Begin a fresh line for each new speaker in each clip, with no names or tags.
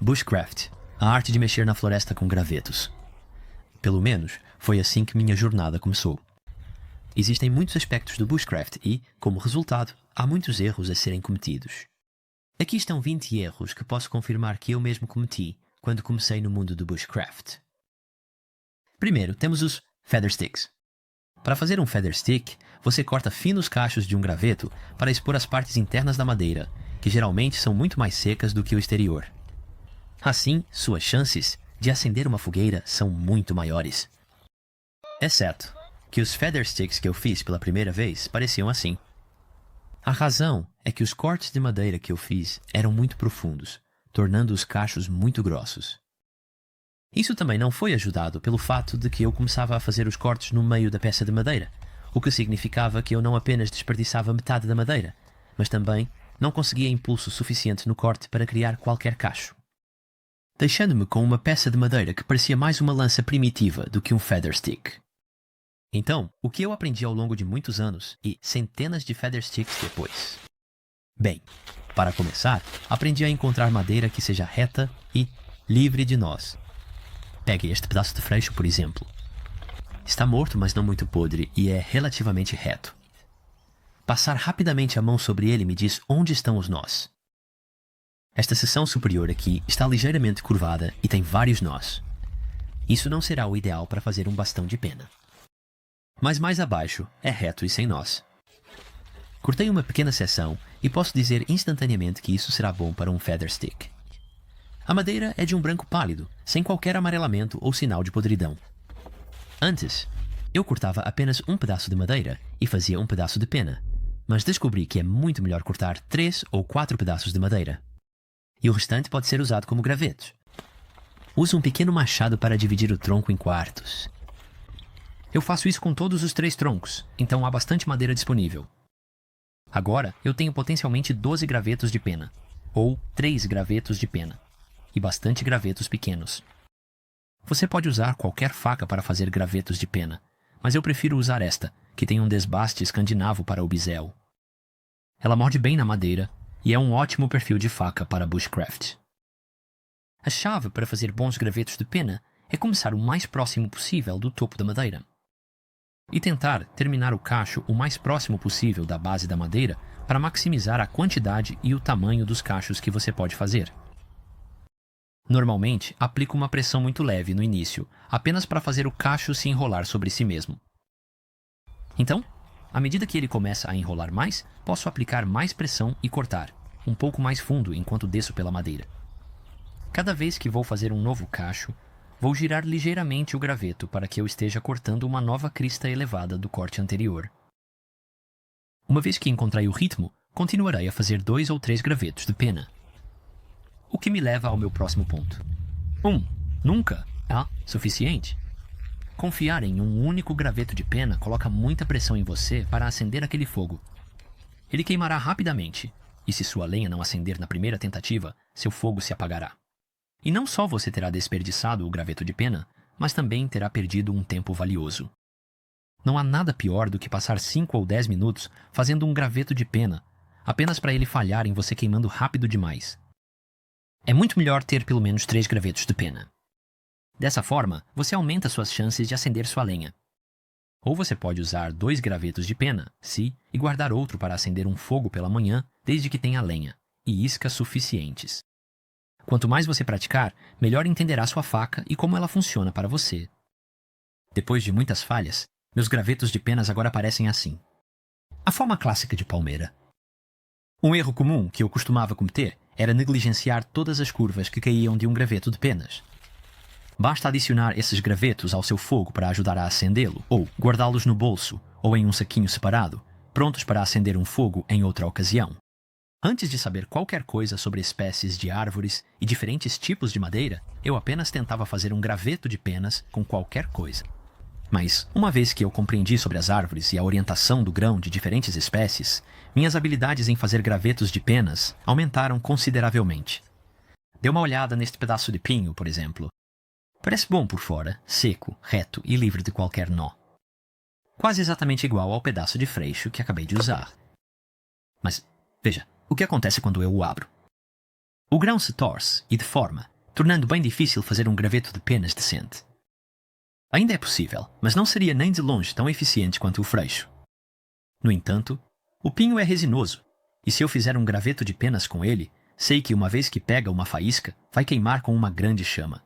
Bushcraft, a arte de mexer na floresta com gravetos. Pelo menos, foi assim que minha jornada começou. Existem muitos aspectos do Bushcraft e, como resultado, há muitos erros a serem cometidos. Aqui estão 20 erros que posso confirmar que eu mesmo cometi quando comecei no mundo do Bushcraft. Primeiro, temos os Feather Sticks. Para fazer um Feather Stick, você corta finos cachos de um graveto para expor as partes internas da madeira, que geralmente são muito mais secas do que o exterior. Assim, suas chances de acender uma fogueira são muito maiores. Exceto que os Feather Sticks que eu fiz pela primeira vez pareciam assim. A razão é que os cortes de madeira que eu fiz eram muito profundos, tornando os cachos muito grossos. Isso também não foi ajudado pelo fato de que eu começava a fazer os cortes no meio da peça de madeira, o que significava que eu não apenas desperdiçava metade da madeira, mas também não conseguia impulso suficiente no corte para criar qualquer cacho, deixando-me com uma peça de madeira que parecia mais uma lança primitiva do que um Feather Stick. Então, o que eu aprendi ao longo de muitos anos e centenas de Feather Sticks depois? Bem, para começar, aprendi a encontrar madeira que seja reta e livre de nós. Pegue este pedaço de freixo, por exemplo. Está morto, mas não muito podre, e é relativamente reto. Passar rapidamente a mão sobre ele me diz onde estão os nós. Esta seção superior aqui está ligeiramente curvada e tem vários nós. Isso não será o ideal para fazer um bastão de pena. Mas mais abaixo é reto e sem nós. Cortei uma pequena seção e posso dizer instantaneamente que isso será bom para um Feather Stick. A madeira é de um branco pálido, sem qualquer amarelamento ou sinal de podridão. Antes, eu cortava apenas um pedaço de madeira e fazia um pedaço de pena, mas descobri que é muito melhor cortar 3 ou 4 pedaços de madeira. E o restante pode ser usado como gravetos. Uso um pequeno machado para dividir o tronco em quartos. Eu faço isso com todos os 3 troncos, então há bastante madeira disponível. Agora, eu tenho potencialmente 12 gravetos de pena, ou 3 gravetos de pena, e bastante gravetos pequenos. Você pode usar qualquer faca para fazer gravetos de pena, mas eu prefiro usar esta, que tem um desbaste escandinavo para o bisel. Ela morde bem na madeira e é um ótimo perfil de faca para Bushcraft. A chave para fazer bons gravetos de pena é começar o mais próximo possível do topo da madeira e tentar terminar o cacho o mais próximo possível da base da madeira para maximizar a quantidade e o tamanho dos cachos que você pode fazer. Normalmente, aplico uma pressão muito leve no início, apenas para fazer o cacho se enrolar sobre si mesmo. Então, à medida que ele começa a enrolar mais, posso aplicar mais pressão e cortar, um pouco mais fundo enquanto desço pela madeira. Cada vez que vou fazer um novo cacho, vou girar ligeiramente o graveto para que eu esteja cortando uma nova crista elevada do corte anterior. Uma vez que encontrei o ritmo, continuarei a fazer 2 ou 3 gravetos de pena. O que me leva ao meu próximo ponto. Nunca é suficiente. Confiar em um único graveto de pena coloca muita pressão em você para acender aquele fogo. Ele queimará rapidamente, e se sua lenha não acender na primeira tentativa, seu fogo se apagará. E não só você terá desperdiçado o graveto de pena, mas também terá perdido um tempo valioso. Não há nada pior do que passar 5 ou 10 minutos fazendo um graveto de pena, apenas para ele falhar em você queimando rápido demais. É muito melhor ter pelo menos 3 gravetos de pena. Dessa forma, você aumenta suas chances de acender sua lenha. Ou você pode usar 2 gravetos de pena, e guardar outro para acender um fogo pela manhã, desde que tenha lenha, e iscas suficientes. Quanto mais você praticar, melhor entenderá sua faca e como ela funciona para você. Depois de muitas falhas, meus gravetos de penas agora parecem assim. A forma clássica de palmeira. Um erro comum que eu costumava cometer era negligenciar todas as curvas que caíam de um graveto de penas. Basta adicionar esses gravetos ao seu fogo para ajudar a acendê-lo, ou guardá-los no bolso, ou em um saquinho separado, prontos para acender um fogo em outra ocasião. Antes de saber qualquer coisa sobre espécies de árvores e diferentes tipos de madeira, eu apenas tentava fazer um graveto de penas com qualquer coisa. Mas, uma vez que eu compreendi sobre as árvores e a orientação do grão de diferentes espécies, minhas habilidades em fazer gravetos de penas aumentaram consideravelmente. Dê uma olhada neste pedaço de pinho, por exemplo. Parece bom por fora, seco, reto e livre de qualquer nó. Quase exatamente igual ao pedaço de freixo que acabei de usar. Mas, veja, o que acontece quando eu o abro? O grão se torce e deforma, tornando bem difícil fazer um graveto de penas decente. Ainda é possível, mas não seria nem de longe tão eficiente quanto o freixo. No entanto, o pinho é resinoso, e se eu fizer um graveto de penas com ele, sei que uma vez que pega uma faísca, vai queimar com uma grande chama.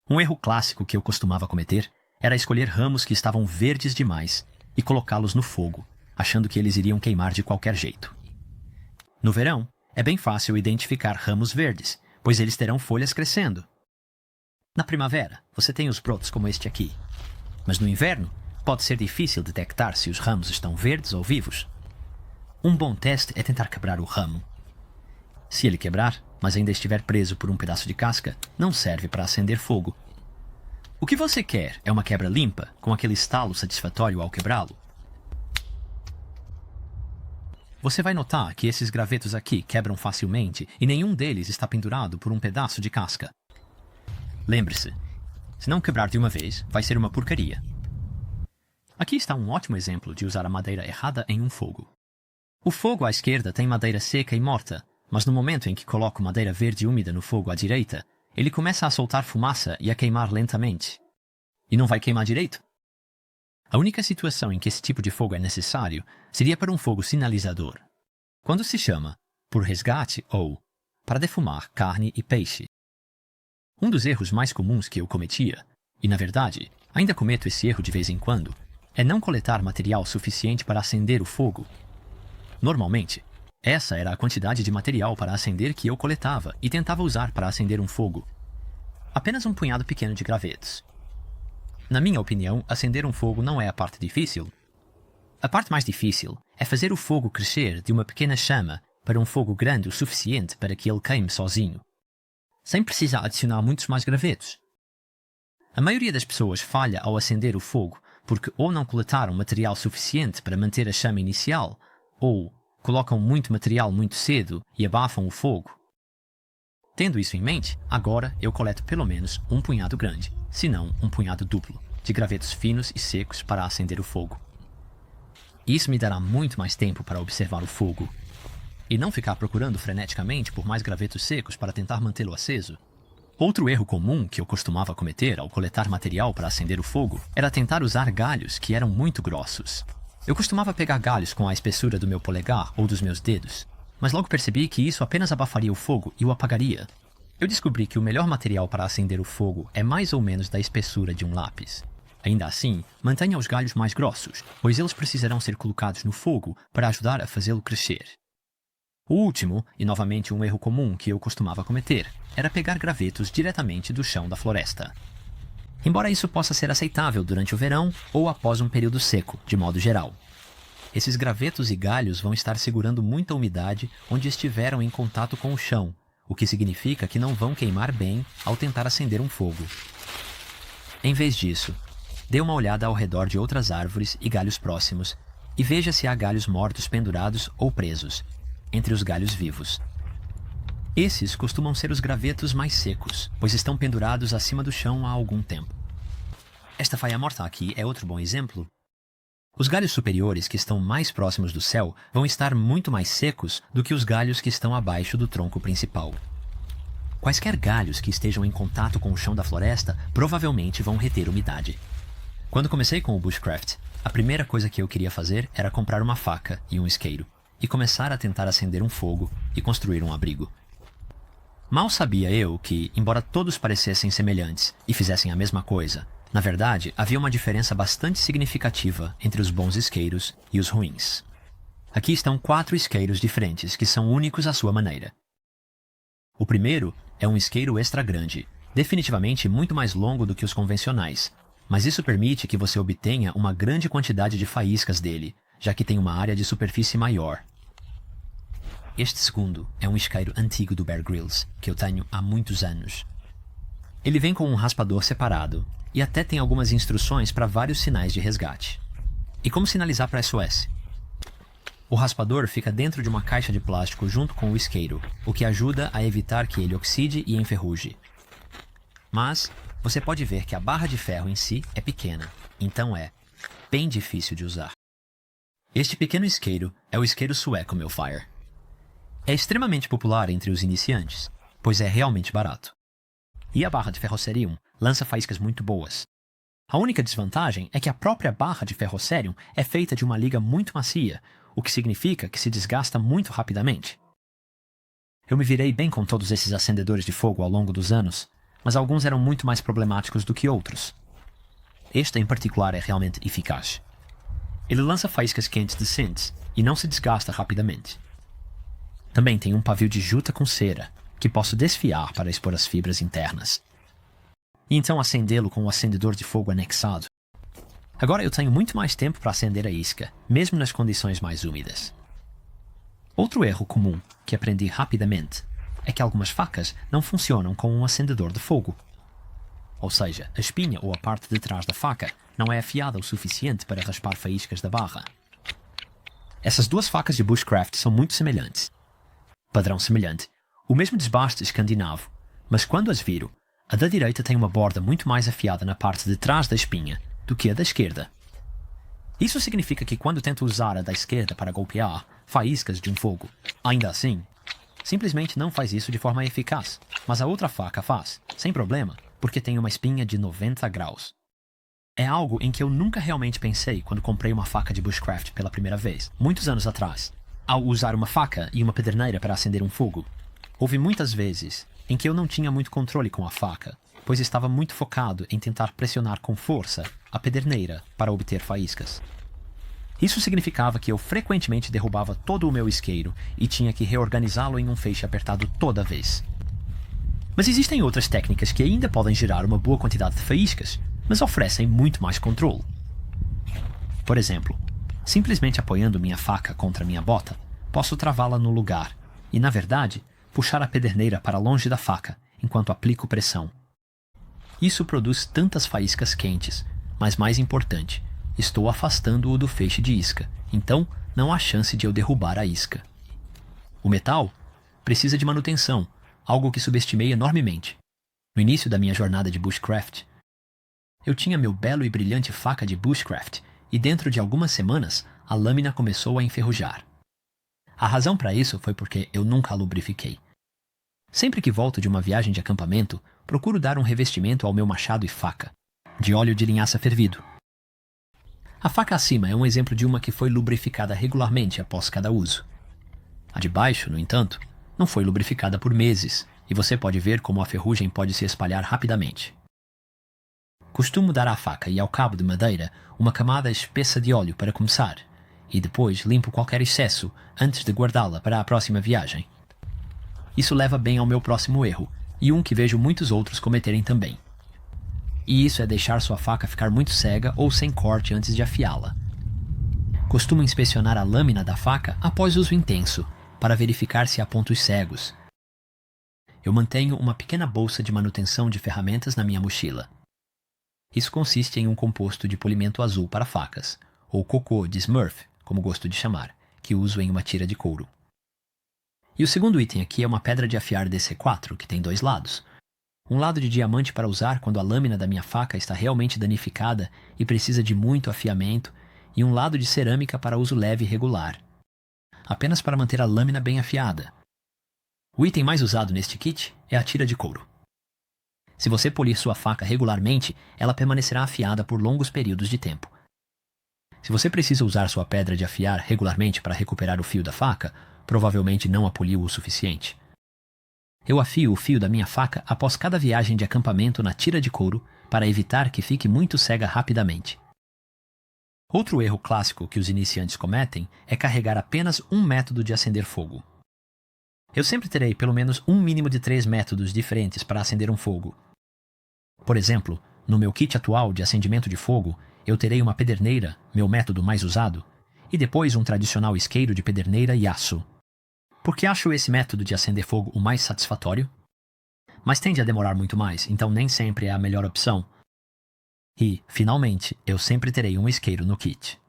Um erro clássico que eu costumava cometer era escolher ramos que estavam verdes demais e colocá-los no fogo, achando que eles iriam queimar de qualquer jeito. No verão, é bem fácil identificar ramos verdes, pois eles terão folhas crescendo. Na primavera, você tem os brotos como este aqui. Mas no inverno, pode ser difícil detectar se os ramos estão verdes ou vivos. Um bom teste é tentar quebrar o ramo. Se ele quebrar, mas ainda estiver preso por um pedaço de casca, não serve para acender fogo. O que você quer é uma quebra limpa, com aquele estalo satisfatório ao quebrá-lo. Você vai notar que esses gravetos aqui quebram facilmente e nenhum deles está pendurado por um pedaço de casca. Lembre-se, se não quebrar de uma vez, vai ser uma porcaria. Aqui está um ótimo exemplo de usar a madeira errada em um fogo. O fogo à esquerda tem madeira seca e morta, mas no momento em que coloco madeira verde úmida no fogo à direita, ele começa a soltar fumaça e a queimar lentamente. E não vai queimar direito? A única situação em que esse tipo de fogo é necessário seria para um fogo sinalizador, quando se chama por resgate ou para defumar carne e peixe. Um dos erros mais comuns que eu cometia, e na verdade ainda cometo esse erro de vez em quando, é não coletar material suficiente para acender o fogo. Normalmente, essa era a quantidade de material para acender que eu coletava e tentava usar para acender um fogo. Apenas um punhado pequeno de gravetos. Na minha opinião, acender um fogo não é a parte difícil. A parte mais difícil é fazer o fogo crescer de uma pequena chama para um fogo grande o suficiente para que ele queime sozinho, sem precisar adicionar muitos mais gravetos. A maioria das pessoas falha ao acender o fogo porque ou não coletaram material suficiente para manter a chama inicial, ou colocam muito material muito cedo e abafam o fogo. Tendo isso em mente, agora eu coleto pelo menos um punhado grande, se não um punhado duplo, de gravetos finos e secos para acender o fogo. Isso me dará muito mais tempo para observar o fogo, e não ficar procurando freneticamente por mais gravetos secos para tentar mantê-lo aceso. Outro erro comum que eu costumava cometer ao coletar material para acender o fogo era tentar usar galhos que eram muito grossos. Eu costumava pegar galhos com a espessura do meu polegar ou dos meus dedos, mas logo percebi que isso apenas abafaria o fogo e o apagaria. Eu descobri que o melhor material para acender o fogo é mais ou menos da espessura de um lápis. Ainda assim, mantenha os galhos mais grossos, pois eles precisarão ser colocados no fogo para ajudar a fazê-lo crescer. O último, e novamente um erro comum que eu costumava cometer, era pegar gravetos diretamente do chão da floresta. Embora isso possa ser aceitável durante o verão ou após um período seco, de modo geral. Esses gravetos e galhos vão estar segurando muita umidade onde estiveram em contato com o chão, o que significa que não vão queimar bem ao tentar acender um fogo. Em vez disso, dê uma olhada ao redor de outras árvores e galhos próximos e veja se há galhos mortos pendurados ou presos, entre os galhos vivos. Esses costumam ser os gravetos mais secos, pois estão pendurados acima do chão há algum tempo. Esta faia morta aqui é outro bom exemplo. Os galhos superiores que estão mais próximos do céu vão estar muito mais secos do que os galhos que estão abaixo do tronco principal. Quaisquer galhos que estejam em contato com o chão da floresta provavelmente vão reter umidade. Quando comecei com o bushcraft, a primeira coisa que eu queria fazer era comprar uma faca e um isqueiro, e começar a tentar acender um fogo e construir um abrigo. Mal sabia eu que, embora todos parecessem semelhantes e fizessem a mesma coisa, na verdade, havia uma diferença bastante significativa entre os bons isqueiros e os ruins. Aqui estão 4 isqueiros diferentes que são únicos à sua maneira. O primeiro é um isqueiro extra grande, definitivamente muito mais longo do que os convencionais, mas isso permite que você obtenha uma grande quantidade de faíscas dele, já que tem uma área de superfície maior. Este segundo é um isqueiro antigo do Bear Grylls, que eu tenho há muitos anos. Ele vem com um raspador separado, e até tem algumas instruções para vários sinais de resgate. E como sinalizar para SOS? O raspador fica dentro de uma caixa de plástico junto com o isqueiro, o que ajuda a evitar que ele oxide e enferruje. Mas você pode ver que a barra de ferro em si é pequena, então é bem difícil de usar. Este pequeno isqueiro é o isqueiro sueco Melfire. É extremamente popular entre os iniciantes, pois é realmente barato. E a barra de ferrocerium lança faíscas muito boas. A única desvantagem é que a própria barra de ferrocerium é feita de uma liga muito macia, o que significa que se desgasta muito rapidamente. Eu me virei bem com todos esses acendedores de fogo ao longo dos anos, mas alguns eram muito mais problemáticos do que outros. Este em particular é realmente eficaz. Ele lança faíscas quentes decentes e não se desgasta rapidamente. Também tem um pavio de juta com cera, que posso desfiar para expor as fibras internas. E então acendê-lo com o acendedor de fogo anexado. Agora eu tenho muito mais tempo para acender a isca, mesmo nas condições mais úmidas. Outro erro comum que aprendi rapidamente é que algumas facas não funcionam com um acendedor de fogo. Ou seja, a espinha ou a parte de trás da faca não é afiada o suficiente para raspar faíscas da barra. Essas duas facas de bushcraft são muito semelhantes. Padrão semelhante, o mesmo desbaste escandinavo, mas quando as viro, a da direita tem uma borda muito mais afiada na parte de trás da espinha do que a da esquerda. Isso significa que quando tento usar a da esquerda para golpear faíscas de um fogo, ainda assim, simplesmente não faz isso de forma eficaz, mas a outra faca faz, sem problema, porque tem uma espinha de 90 graus. É algo em que eu nunca realmente pensei quando comprei uma faca de bushcraft pela primeira vez, muitos anos atrás. Ao usar uma faca e uma pederneira para acender um fogo, houve muitas vezes em que eu não tinha muito controle com a faca, pois estava muito focado em tentar pressionar com força a pederneira para obter faíscas. Isso significava que eu frequentemente derrubava todo o meu isqueiro e tinha que reorganizá-lo em um feixe apertado toda vez. Mas existem outras técnicas que ainda podem gerar uma boa quantidade de faíscas, mas oferecem muito mais controle. Por exemplo, simplesmente apoiando minha faca contra minha bota, posso travá-la no lugar e, na verdade, puxar a pederneira para longe da faca enquanto aplico pressão. Isso produz tantas faíscas quentes, mas mais importante, estou afastando-o do feixe de isca, então não há chance de eu derrubar a isca. O metal precisa de manutenção, algo que subestimei enormemente. No início da minha jornada de bushcraft, eu tinha meu belo e brilhante faca de bushcraft e dentro de algumas semanas a lâmina começou a enferrujar. A razão para isso foi porque eu nunca a lubrifiquei. Sempre que volto de uma viagem de acampamento, procuro dar um revestimento ao meu machado e faca, de óleo de linhaça fervido. A faca acima é um exemplo de uma que foi lubrificada regularmente após cada uso. A de baixo, no entanto, não foi lubrificada por meses, e você pode ver como a ferrugem pode se espalhar rapidamente. Costumo dar à faca e ao cabo de madeira uma camada espessa de óleo para começar, e depois limpo qualquer excesso antes de guardá-la para a próxima viagem. Isso leva bem ao meu próximo erro, e um que vejo muitos outros cometerem também. E isso é deixar sua faca ficar muito cega ou sem corte antes de afiá-la. Costumo inspecionar a lâmina da faca após uso intenso, para verificar se há pontos cegos. Eu mantenho uma pequena bolsa de manutenção de ferramentas na minha mochila. Isso consiste em um composto de polimento azul para facas, ou cocô de Smurf, como gosto de chamar, que uso em uma tira de couro. E o segundo item aqui é uma pedra de afiar DC4, que tem 2 lados. Um lado de diamante para usar quando a lâmina da minha faca está realmente danificada e precisa de muito afiamento, e um lado de cerâmica para uso leve e regular, apenas para manter a lâmina bem afiada. O item mais usado neste kit é a tira de couro. Se você polir sua faca regularmente, ela permanecerá afiada por longos períodos de tempo. Se você precisa usar sua pedra de afiar regularmente para recuperar o fio da faca, provavelmente não a poliu o suficiente. Eu afio o fio da minha faca após cada viagem de acampamento na tira de couro para evitar que fique muito cega rapidamente. Outro erro clássico que os iniciantes cometem é carregar apenas um método de acender fogo. Eu sempre terei pelo menos um mínimo de 3 métodos diferentes para acender um fogo. Por exemplo, no meu kit atual de acendimento de fogo, eu terei uma pederneira, meu método mais usado, e depois um tradicional isqueiro de pederneira e aço. Porque acho esse método de acender fogo o mais satisfatório, mas tende a demorar muito mais, então nem sempre é a melhor opção. E, finalmente, eu sempre terei um isqueiro no kit.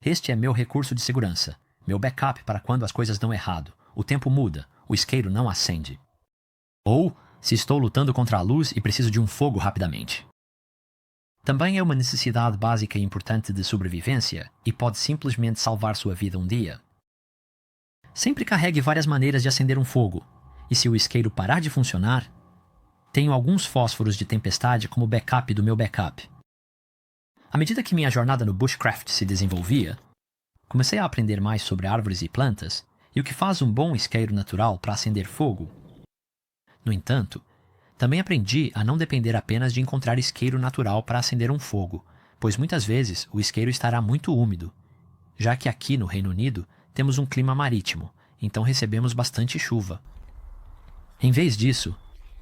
Este é meu recurso de segurança, meu backup para quando as coisas dão errado, o tempo muda, o isqueiro não acende. Ou se estou lutando contra a luz e preciso de um fogo rapidamente. Também é uma necessidade básica e importante de sobrevivência e pode simplesmente salvar sua vida um dia. Sempre carregue várias maneiras de acender um fogo, e se o isqueiro parar de funcionar, tenho alguns fósforos de tempestade como backup do meu backup. À medida que minha jornada no bushcraft se desenvolvia, comecei a aprender mais sobre árvores e plantas e o que faz um bom isqueiro natural para acender fogo. No entanto, também aprendi a não depender apenas de encontrar isqueiro natural para acender um fogo, pois muitas vezes o isqueiro estará muito úmido, já que aqui no Reino Unido temos um clima marítimo, então recebemos bastante chuva. Em vez disso,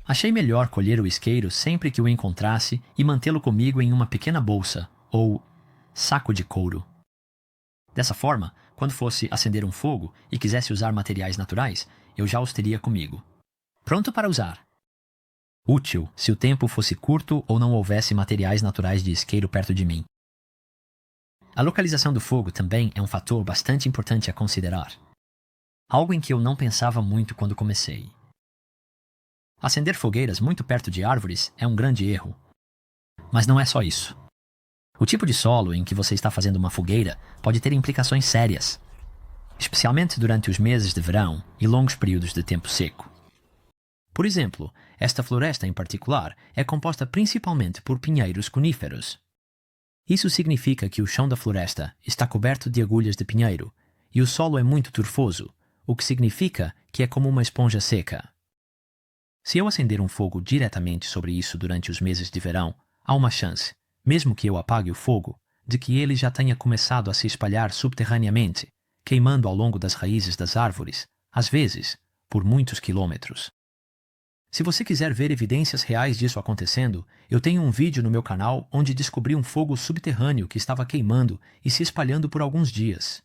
achei melhor colher o isqueiro sempre que o encontrasse e mantê-lo comigo em uma pequena bolsa, ou saco de couro. Dessa forma, quando fosse acender um fogo e quisesse usar materiais naturais, eu já os teria comigo. Pronto para usar. Útil se o tempo fosse curto ou não houvesse materiais naturais de isqueiro perto de mim. A localização do fogo também é um fator bastante importante a considerar. Algo em que eu não pensava muito quando comecei. Acender fogueiras muito perto de árvores é um grande erro. Mas não é só isso. O tipo de solo em que você está fazendo uma fogueira pode ter implicações sérias, especialmente durante os meses de verão e longos períodos de tempo seco. Por exemplo, esta floresta em particular é composta principalmente por pinheiros coníferos. Isso significa que o chão da floresta está coberto de agulhas de pinheiro e o solo é muito turfoso, o que significa que é como uma esponja seca. Se eu acender um fogo diretamente sobre isso durante os meses de verão, há uma chance, mesmo que eu apague o fogo, de que ele já tenha começado a se espalhar subterraneamente, queimando ao longo das raízes das árvores, às vezes, por muitos quilômetros. Se você quiser ver evidências reais disso acontecendo, eu tenho um vídeo no meu canal onde descobri um fogo subterrâneo que estava queimando e se espalhando por alguns dias.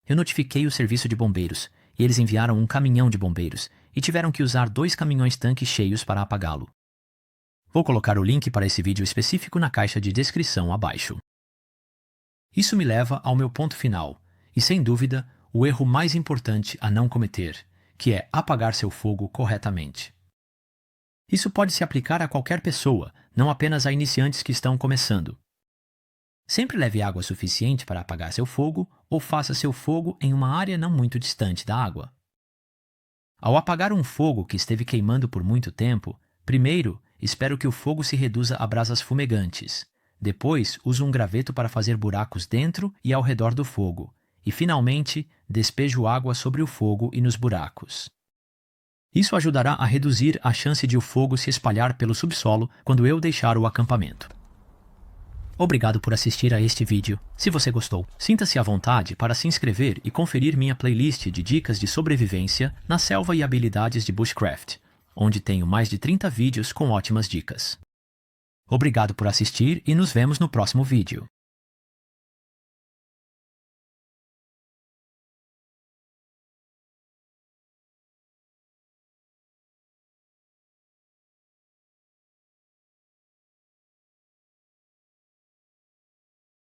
Eu notifiquei o serviço de bombeiros, e eles enviaram um caminhão de bombeiros, e tiveram que usar 2 caminhões-tanque cheios para apagá-lo. Vou colocar o link para esse vídeo específico na caixa de descrição abaixo. Isso me leva ao meu ponto final, e sem dúvida, o erro mais importante a não cometer, que é apagar seu fogo corretamente. Isso pode se aplicar a qualquer pessoa, não apenas a iniciantes que estão começando. Sempre leve água suficiente para apagar seu fogo ou faça seu fogo em uma área não muito distante da água. Ao apagar um fogo que esteve queimando por muito tempo, primeiro, espero que o fogo se reduza a brasas fumegantes. Depois, uso um graveto para fazer buracos dentro e ao redor do fogo. E, finalmente, despejo água sobre o fogo e nos buracos. Isso ajudará a reduzir a chance de o fogo se espalhar pelo subsolo quando eu deixar o acampamento. Obrigado por assistir a este vídeo. Se você gostou, sinta-se à vontade para se inscrever e conferir minha playlist de dicas de sobrevivência na selva e habilidades de bushcraft, onde tenho mais de 30 vídeos com ótimas dicas. Obrigado por assistir e nos vemos no próximo vídeo.